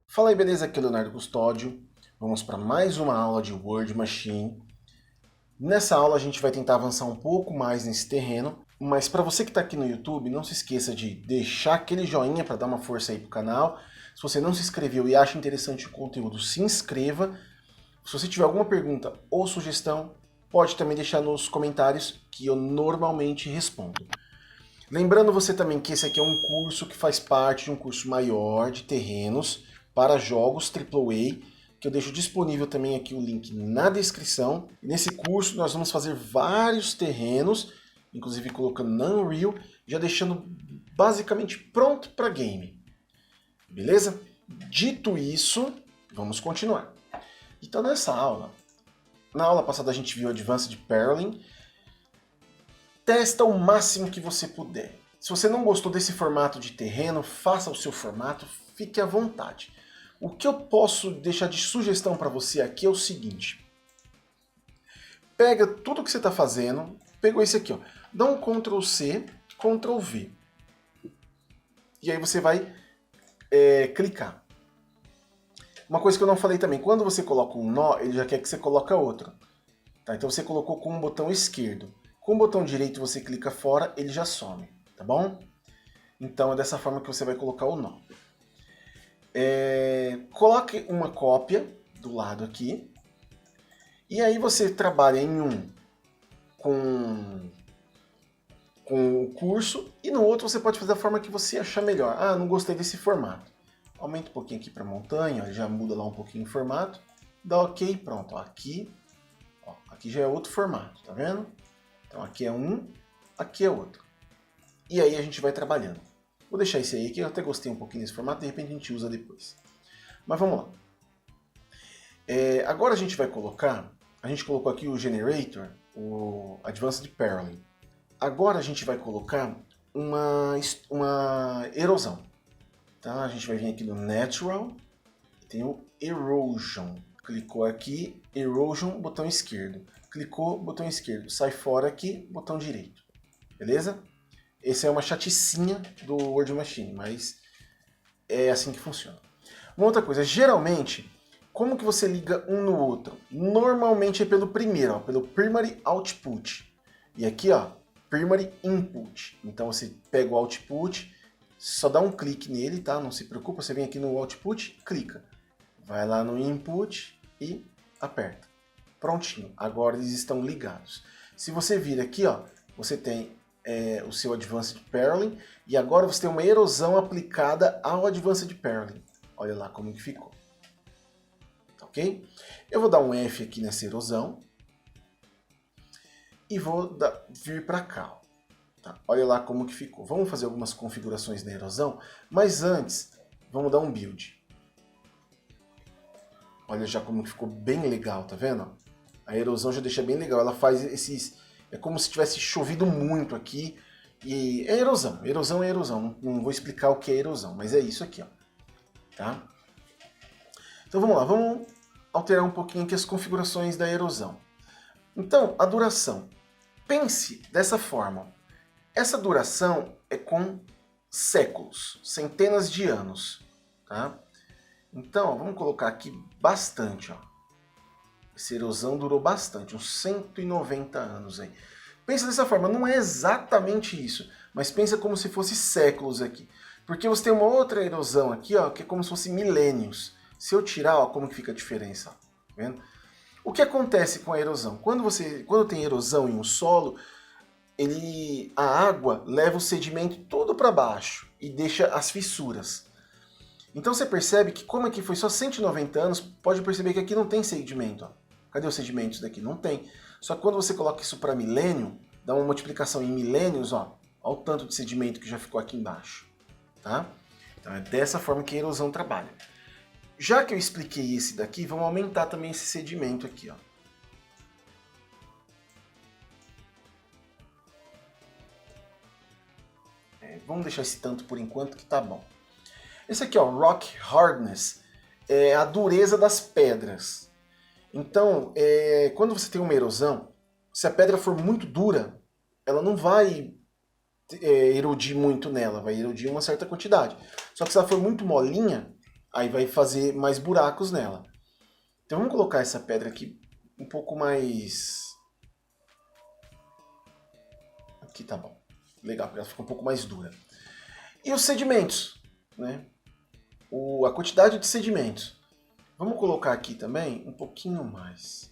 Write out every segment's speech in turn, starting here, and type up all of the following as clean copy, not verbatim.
Fala aí, beleza? Aqui é o Leonardo Custódio. Vamos para mais uma aula de Word Machine. Nessa aula a gente vai tentar avançar um pouco mais nesse terreno, mas para você que está aqui no YouTube, não se esqueça de deixar aquele joinha para dar uma força aí pro canal. Se você não se inscreveu e acha interessante o conteúdo, se inscreva. Se você tiver alguma pergunta ou sugestão, pode também deixar nos comentários que eu normalmente respondo. Lembrando você também que esse aqui é um curso que faz parte de um curso maior de terrenos para jogos AAA, que eu deixo disponível também aqui o link na descrição. E nesse curso nós vamos fazer vários terrenos, inclusive colocando na Unreal, já deixando basicamente pronto para game. Beleza? Dito isso, vamos continuar. Então nessa aula, na aula passada a gente viu Advanced Paralleling. Testa o máximo que você puder. Se você não gostou desse formato de terreno, faça o seu formato, fique à vontade. O que eu posso deixar de sugestão para você aqui é o seguinte. Pega tudo que você está fazendo, pegou esse aqui, ó, dá um Ctrl C, Ctrl V. E aí você vai clicar. Uma coisa que eu não falei também, quando você coloca um nó, ele já quer que você coloque outro. Tá? Então você colocou com o botão esquerdo. Com o botão direito você clica fora, ele já some, tá bom? Então é dessa forma que você vai colocar o nó. Coloque uma cópia do lado aqui. E aí você trabalha em um com o curso e no outro você pode fazer da forma que você achar melhor. Ah, não gostei desse formato. Aumenta um pouquinho aqui para montanha, já muda lá um pouquinho o formato. Dá OK, pronto. Ó, aqui já é outro formato, tá vendo? Então aqui é um, aqui é outro. E aí a gente vai trabalhando. Vou deixar esse aí que eu até gostei um pouquinho desse formato, de repente a gente usa depois. Mas vamos lá. Agora a gente vai colocar, a gente colocou aqui o Generator, o Advanced Paralleling. Agora a gente vai colocar uma erosão. Tá? A gente vai vir aqui no Natural, tem o Erosion. Clicou aqui, Erosion, botão esquerdo. Clicou, botão esquerdo. Sai fora aqui, botão direito. Beleza? Essa é uma chaticinha do Word Machine, mas é assim que funciona. Uma outra coisa, geralmente, como que você liga um no outro? Normalmente é pelo primeiro, ó, pelo Primary Output. E aqui, ó, Primary Input. Então você pega o Output, só dá um clique nele, tá? Não se preocupa, você vem aqui no Output, clica. Vai lá no Input e aperta. Prontinho, agora eles estão ligados. Se você vir aqui, ó, você tem o seu Advanced Paralleling e agora você tem uma erosão aplicada ao Advanced Paralleling. Olha lá como que ficou. Ok? Eu vou dar um F aqui nessa erosão e vou vir para cá. Ó. Tá? Olha lá como que ficou. Vamos fazer algumas configurações na erosão, mas antes vamos dar um build. Olha já como que ficou bem legal, tá vendo? A erosão já deixa bem legal. Ela faz esses... É como se tivesse chovido muito aqui. E é erosão. Erosão é erosão. Não vou explicar o que é erosão, mas é isso aqui, ó. Tá? Então vamos lá. Vamos alterar um pouquinho aqui as configurações da erosão. Então, a duração. Pense dessa forma. Essa duração é com séculos, centenas de anos. Tá? Então, ó, vamos colocar aqui bastante, ó. Essa erosão durou bastante, uns 190 anos aí. Pensa dessa forma, não é exatamente isso, mas pensa como se fosse séculos aqui. Porque você tem uma outra erosão aqui, ó, que é como se fosse milênios. Se eu tirar, ó, como que fica a diferença, ó, tá vendo? O que acontece com a erosão? Quando tem erosão em um solo, a água leva o sedimento todo para baixo e deixa as fissuras. Então você percebe que como aqui foi só 190 anos, pode perceber que aqui não tem sedimento, ó. Cadê os sedimentos daqui? Não tem. Só que quando você coloca isso para milênio, dá uma multiplicação em milênios, ó, olha o tanto de sedimento que já ficou aqui embaixo. Tá? Então é dessa forma que a erosão trabalha. Já que eu expliquei esse daqui, vamos aumentar também esse sedimento aqui. Ó. Vamos deixar esse tanto por enquanto que tá bom. Esse aqui, ó, Rock Hardness, é a dureza das pedras. Então, quando você tem uma erosão, se a pedra for muito dura, ela não vai erudir muito nela, vai erudir uma certa quantidade. Só que se ela for muito molinha, aí vai fazer mais buracos nela. Então vamos colocar essa pedra aqui um pouco mais... Aqui tá bom. Legal, porque ela fica um pouco mais dura. E os sedimentos, né? A quantidade de sedimentos. Vamos colocar aqui também um pouquinho mais.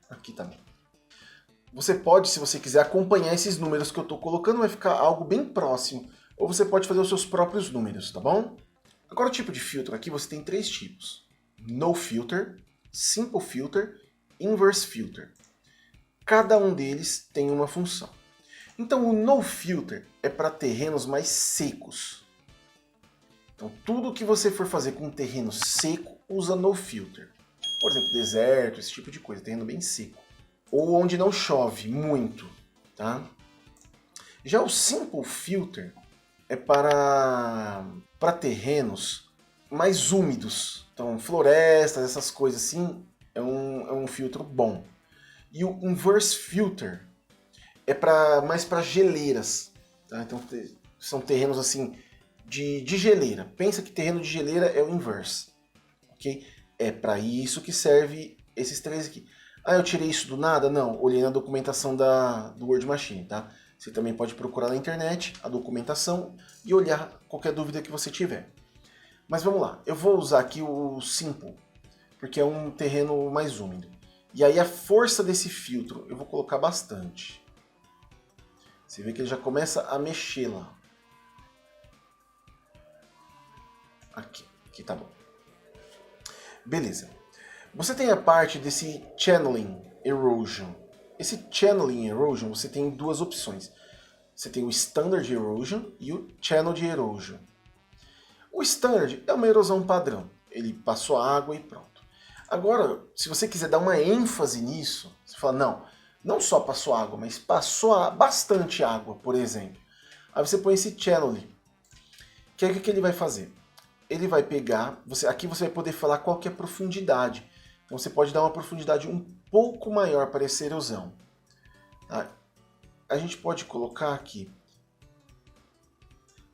Aqui também. Você pode, se você quiser, acompanhar esses números que eu estou colocando, vai ficar algo bem próximo. Ou você pode fazer os seus próprios números, tá bom? Agora o tipo de filtro aqui, você tem 3 tipos. No Filter, Simple Filter, Inverse Filter. Cada um deles tem uma função. Então o No Filter é para terrenos mais secos. Então tudo que você for fazer com um terreno seco, usa No Filter. Por exemplo, deserto, esse tipo de coisa, terreno bem seco. Ou onde não chove muito, tá? Já o Simple Filter é para terrenos mais úmidos. Então, florestas, essas coisas assim, é um filtro bom. E o Inverse Filter é mais para geleiras. Tá? Então, são terrenos assim de geleira. Pensa que terreno de geleira é o inverse. Okay? É para isso que serve esses 3 aqui. Ah, eu tirei isso do nada? Não, olhei na documentação do Word Machine, tá? Você também pode procurar na internet a documentação e olhar qualquer dúvida que você tiver. Mas vamos lá, eu vou usar aqui o Simple, porque é um terreno mais úmido. E aí a força desse filtro, eu vou colocar bastante. Você vê que ele já começa a mexer lá. Aqui tá bom. Beleza. Você tem a parte desse Channeling Erosion. Esse Channeling Erosion, você tem 2 opções. Você tem o Standard Erosion e o Channeled Erosion. O Standard é uma erosão padrão. Ele passou água e pronto. Agora, se você quiser dar uma ênfase nisso, você fala, não só passou água, mas passou bastante água, por exemplo. Aí você põe esse Channeling. Que aí o que ele vai fazer? Ele vai pegar, aqui você vai poder falar qual que é a profundidade. Então você pode dar uma profundidade um pouco maior para essa erosão. Tá? A gente pode colocar aqui.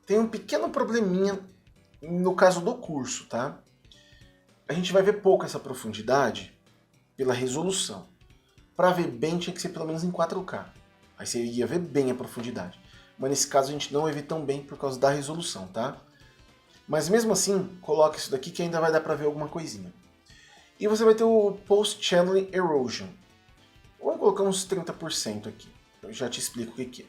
Tem um pequeno probleminha no caso do curso, tá? A gente vai ver pouco essa profundidade pela resolução. Para ver bem tinha que ser pelo menos em 4K. Aí você ia ver bem a profundidade. Mas nesse caso a gente não vai ver tão bem por causa da resolução, tá? Mas mesmo assim, coloca isso daqui que ainda vai dar para ver alguma coisinha. E você vai ter o Post-Channeling Erosion. Vamos colocar uns 30% aqui. Eu já te explico o que é.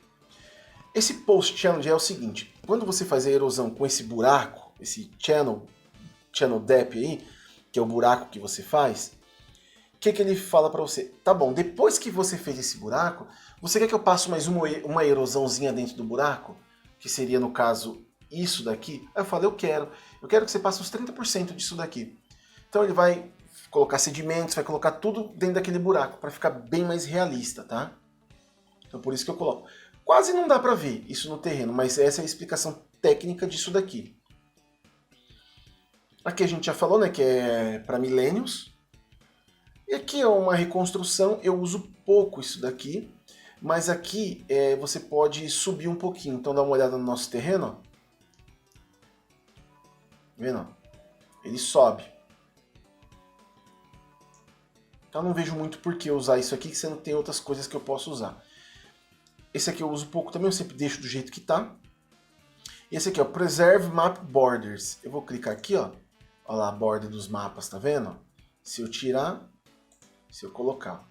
Esse Post-Channeling é o seguinte. Quando você faz a erosão com esse buraco, esse channel depth aí, que é o buraco que você faz, o que ele fala para você? Tá bom, depois que você fez esse buraco, você quer que eu passe mais uma erosãozinha dentro do buraco? Que seria, no caso, isso daqui? Aí eu falo, eu quero que você passe uns 30% disso daqui. Então ele vai colocar sedimentos, vai colocar tudo dentro daquele buraco, para ficar bem mais realista, tá? Então por isso que eu coloco. Quase não dá para ver isso no terreno, mas essa é a explicação técnica disso daqui. Aqui a gente já falou, né, que é para milênios. E aqui é uma reconstrução, eu uso pouco isso daqui, mas aqui você pode subir um pouquinho. Então dá uma olhada no nosso terreno. Vendo? Ele sobe. Então não vejo muito por que usar isso aqui, que você não tem outras coisas que eu posso usar. Esse aqui eu uso pouco também, eu sempre deixo do jeito que tá. E esse aqui, ó, Preserve Map Borders. Eu vou clicar aqui, ó. Olha lá a borda dos mapas, tá vendo? Se eu tirar, se eu colocar.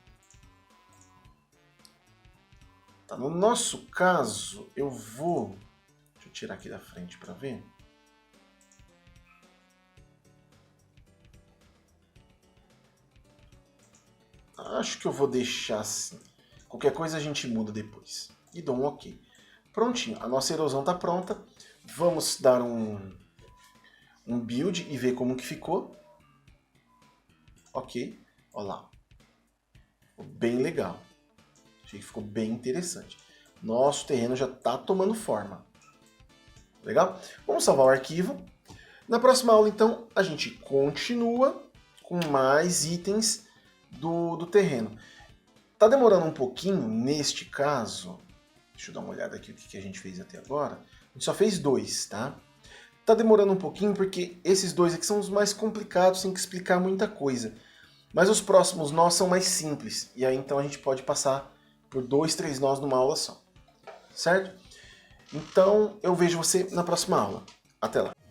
Tá, no nosso caso, eu vou... Deixa eu tirar aqui da frente para ver. Acho que eu vou deixar assim. Qualquer coisa a gente muda depois. E dou um OK. Prontinho, a nossa erosão está pronta. Vamos dar um build e ver como que ficou. Ok, olha lá. Ficou bem legal. Achei que ficou bem interessante. Nosso terreno já está tomando forma. Legal? Vamos salvar o arquivo. Na próxima aula, então, a gente continua com mais itens do terreno. Tá demorando um pouquinho neste caso. Deixa eu dar uma olhada aqui o que a gente fez até agora. A gente só fez 2, tá? Tá demorando um pouquinho porque esses 2 aqui são os mais complicados, tem que explicar muita coisa. Mas os próximos nós são mais simples. E aí então a gente pode passar por 2, 3 nós numa aula só. Certo? Então eu vejo você na próxima aula. Até lá!